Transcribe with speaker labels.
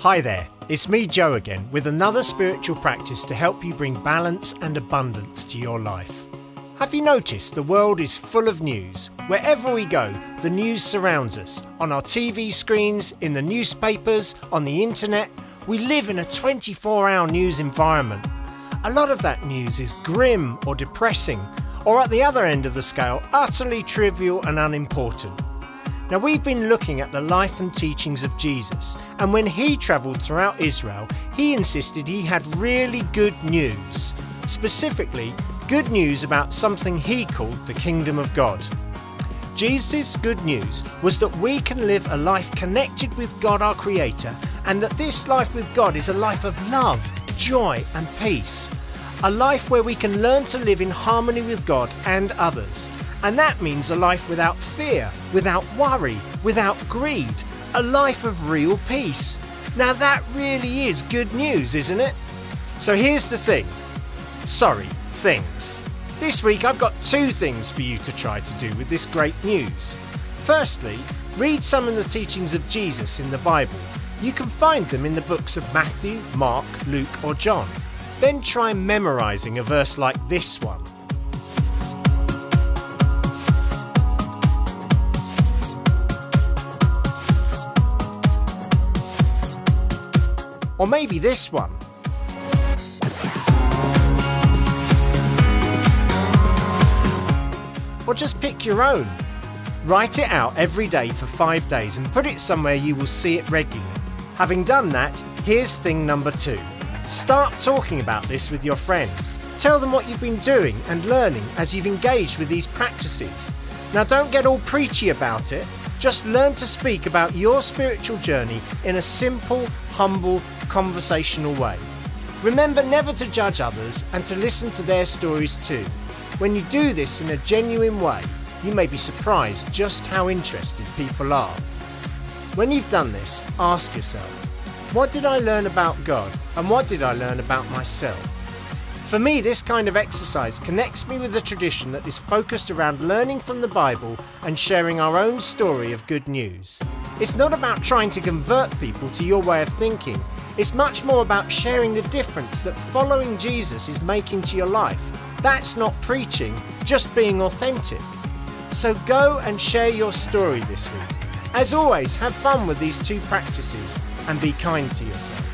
Speaker 1: Hi there, it's me Joe again with another spiritual practice to help you bring balance and abundance to your life. Have you noticed the world is full of news? Wherever we go, the news surrounds us. On our TV screens, in the newspapers, on the internet. We live in a 24-hour news environment. A lot of that news is grim or depressing, or at the other end of the scale, utterly trivial and unimportant. Now, we've been looking at the life and teachings of Jesus, and when he travelled throughout Israel, he insisted he had really good news. Specifically, good news about something he called the kingdom of God. Jesus' good news was that we can live a life connected with God our Creator, and that this life with God is a life of love, joy and peace. A life where we can learn to live in harmony with God and others. And that means a life without fear, without worry, without greed. A life of real peace. Now that really is good news, isn't it? So here's the thing. Things. This week I've got two things for you to try to do with this great news. Firstly, read some of the teachings of Jesus in the Bible. You can find them in the books of Matthew, Mark, Luke or John. Then try memorising a verse like this one. Or maybe this one. Or just pick your own. Write it out every day for 5 days and put it somewhere you will see it regularly. Having done that, here's thing number 2. Start talking about this with your friends. Tell them what you've been doing and learning as you've engaged with these practices. Now don't get all preachy about it. Just learn to speak about your spiritual journey in a simple, humble, conversational way. Remember never to judge others and to listen to their stories too. When you do this in a genuine way, you may be surprised just how interested people are. When you've done this, ask yourself, what did I learn about God and what did I learn about myself? For me, this kind of exercise connects me with a tradition that is focused around learning from the Bible and sharing our own story of good news. It's not about trying to convert people to your way of thinking. It's much more about sharing the difference that following Jesus is making to your life. That's not preaching, just being authentic. So go and share your story this week. As always, have fun with these two practices and be kind to yourself.